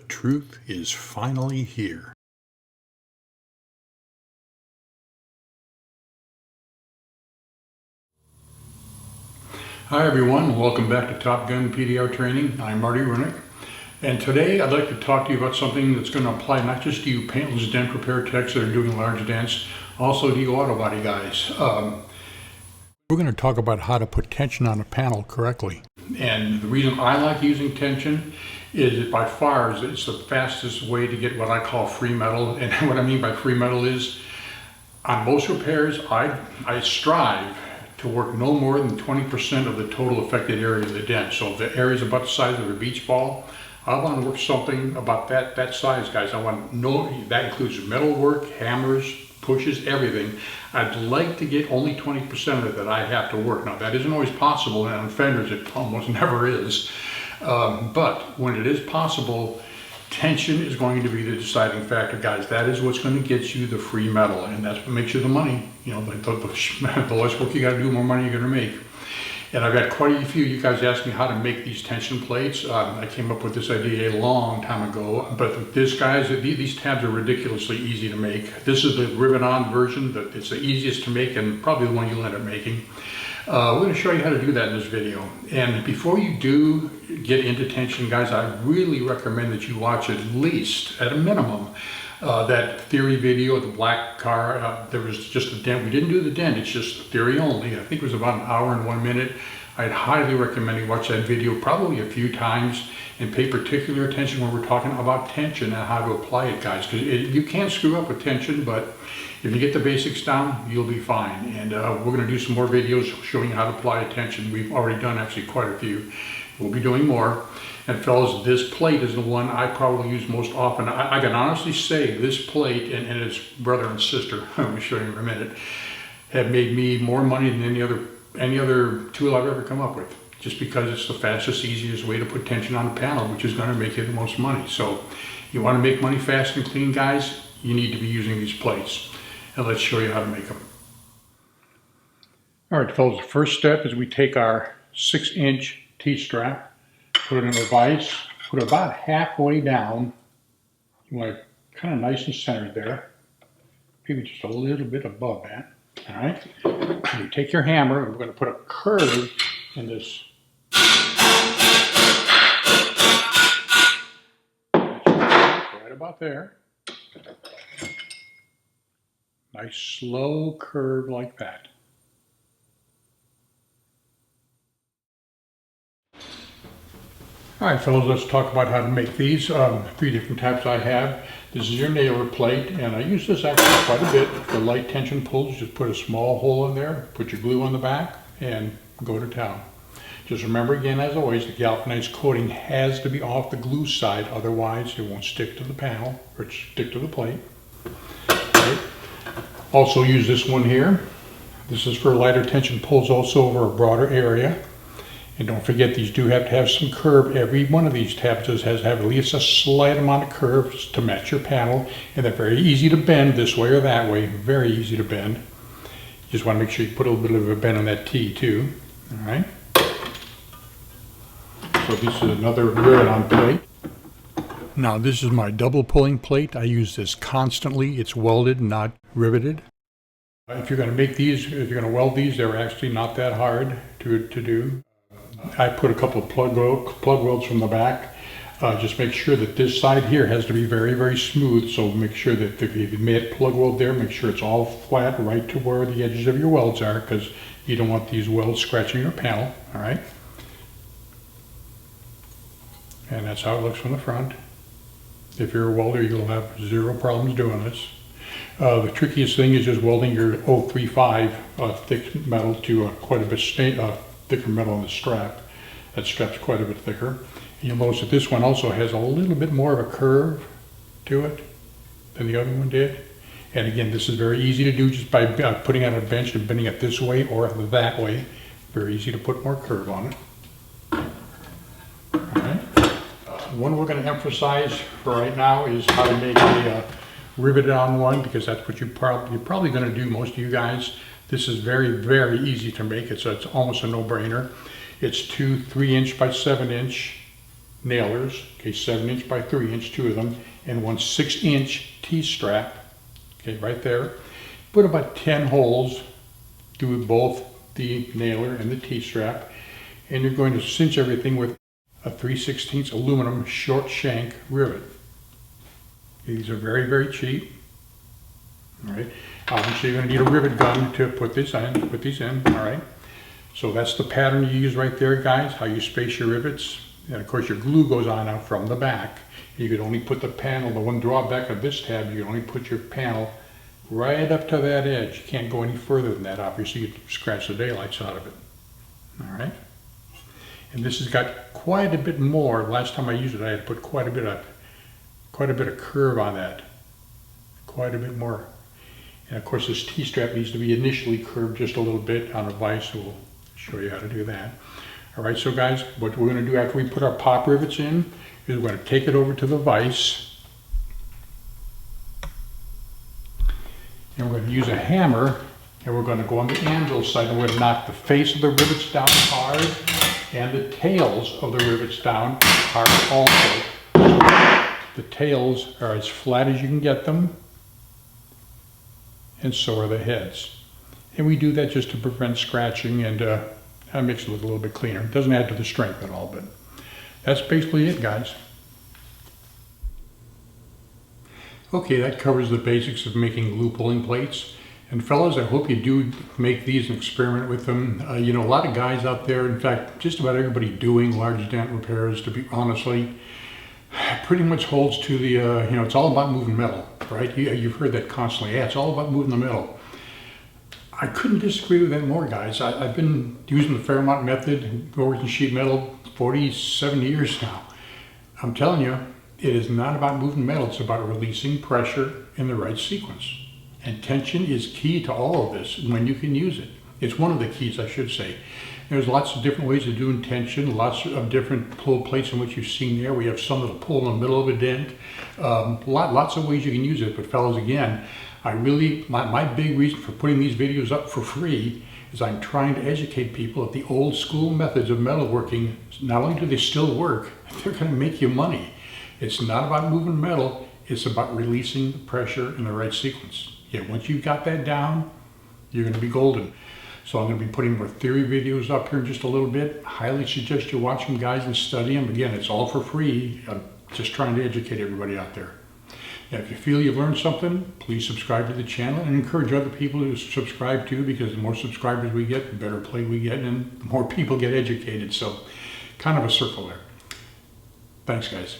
truth is finally here. Hi everyone, welcome back to Gun PDR Training. I'm Marty Runick, and today I'd like to talk to you about something that's going to apply not just to you paintless dent repair techs that are doing large dents, also to you auto body guys. We're going to talk about how to put tension on a panel correctly. And the reason I like using tension is that by far it's the fastest way to get what I call free metal. And what I mean by free metal is on most repairs I strive to work no more than 20% of the total affected area of the dent. So if the area is about the size of a beach ball, I want to work something about that size, guys. That includes metal work, hammers, pushes, everything. I'd like to get only 20% of it that I have to work. Now that isn't always possible, and on fenders it almost never is. But when it is possible, tension is going to be the deciding factor, guys. That is what's going to get you the free metal, and that's what makes you the money. You know, the less work you got to do, the more money you're going to make. And I've got quite a few. You guys asked me how to make these tension plates. I came up with this idea a long time ago, but these tabs are ridiculously easy to make. This is the rivet-on version. It's the easiest to make and probably the one you'll end up making. We're going to show you how to do that in this video. And before you do get into tension, guys, I really recommend that you watch at least, at a minimum, that theory video of the black car. There was just a dent. We didn't do the dent, it's just theory only. I think it was about an hour and 1 minute. I'd highly recommend you watch that video probably a few times and pay particular attention when we're talking about tension and how to apply it, guys. Because you can't screw up with tension, but if you get the basics down, you'll be fine. And we're going to do some more videos showing you how to apply tension. We've already done actually quite a few. We'll be doing more. And fellas, this plate is the one I probably use most often. I can honestly say this plate and its brother and sister, let me show you in a minute, have made me more money than any other tool I've ever come up with. Just because it's the fastest, easiest way to put tension on a panel, which is going to make you the most money. So you want to make money fast and clean, guys, you need to be using these plates. And let's show you how to make them. All right, fellas, the first step is we take our 6-inch T-strap, put it in a vise, put it about halfway down. You want it kind of nice and centered there. Maybe just a little bit above that. All right. And you take your hammer, and we're going to put a curve in this. Right about there. Nice slow curve like that. All right, fellas, let's talk about how to make these. 3 different types I have. This is your nailer plate, and I use this actually quite a bit for light tension pulls. Just put a small hole in there, put your glue on the back, and go to town. Just remember again, as always, the galvanized coating has to be off the glue side, otherwise it won't stick to the panel or stick to the plate. Right. Also use this one here. This is for lighter tension pulls, also over a broader area. And don't forget, these do have to have some curve. Every one of these tabs has to have at least a slight amount of curves to match your panel. And they're very easy to bend this way or that way. Very easy to bend. You just want to make sure you put a little bit of a bend on that T too. All right. So this is another rivet-on plate. Now this is my double pulling plate. I use this constantly. It's welded, not riveted. If you're going to make these, if you're going to weld these, they're actually not that hard to do. I put a couple of plug welds from the back. Just make sure that this side here has to be very, very smooth. So make sure that if you've made a plug weld there, make sure it's all flat right to where the edges of your welds are, because you don't want these welds scratching your panel. All right. And that's how it looks from the front. If you're a welder, you'll have zero problems doing this. The trickiest thing is just welding your 035 thick metal to quite a bit thicker metal on the strap. That strap's quite a bit thicker. And you'll notice that this one also has a little bit more of a curve to it than the other one did. And again, this is very easy to do just by putting it on a bench and bending it this way or that way. Very easy to put more curve on it. All right. One we're going to emphasize for right now is how to make a riveted on one, because that's what you're probably going to do, most of you guys. This is very, very easy to make. It's almost a no-brainer. It's two 3-inch by 7-inch nailers, okay, 7" by 3", 2 of them, and one 6" T-strap, okay, right there. Put about 10 holes through both the nailer and the T-strap, and you're going to cinch everything with a 3/16 aluminum short shank rivet. These are very, very cheap. All right. So you're going to need a rivet gun to put these in. All right. So that's the pattern you use right there, guys. How you space your rivets, and of course your glue goes on out from the back. You could only put the panel. The one drawback of this tab, you can only put your panel right up to that edge. You can't go any further than that. Obviously, you'd scratch the daylights out of it. All right. And this has got quite a bit more. Last time I used it, I had to put quite a bit of curve on that. Quite a bit more. And of course, this T-strap needs to be initially curved just a little bit on a vise, so we'll show you how to do that. All right, so guys, what we're going to do after we put our pop rivets in is we're going to take it over to the vise, and we're going to use a hammer, and we're going to go on the anvil side, and we're going to knock the face of the rivets down hard, and the tails of the rivets down hard also. The tails are as flat as you can get them, and so are the heads. And we do that just to prevent scratching, and that makes it look a little bit cleaner. It doesn't add to the strength at all, but that's basically it, guys. Okay, that covers the basics of making glue pulling plates. And fellas, I hope you do make these and experiment with them. You know, a lot of guys out there, in fact, just about everybody doing large dent repairs, to be honestly, pretty much holds to the, you know, it's all about moving metal, right? You've heard that constantly. Yeah, it's all about moving the metal. I couldn't disagree with that more, guys. I've been using the Fairmount Method, working sheet metal, 47 years now. I'm telling you, it is not about moving metal. It's about releasing pressure in the right sequence. And tension is key to all of this when you can use it. It's one of the keys, I should say. There's lots of different ways of doing tension, lots of different pull plates in which you've seen there. We have some that'll pull in the middle of a dent. Lots of ways you can use it, but fellas, again, my big reason for putting these videos up for free is I'm trying to educate people that the old school methods of metalworking, not only do they still work, they're going to make you money. It's not about moving metal, it's about releasing the pressure in the right sequence. Yeah, once you've got that down, you're going to be golden. So I'm going to be putting more theory videos up here in just a little bit. I highly suggest you watch them, guys, and study them. Again, it's all for free. I'm just trying to educate everybody out there. Now, if you feel you've learned something, please subscribe to the channel and encourage other people to subscribe too, because the more subscribers we get, the better play we get, and the more people get educated. So kind of a circle there. Thanks, guys.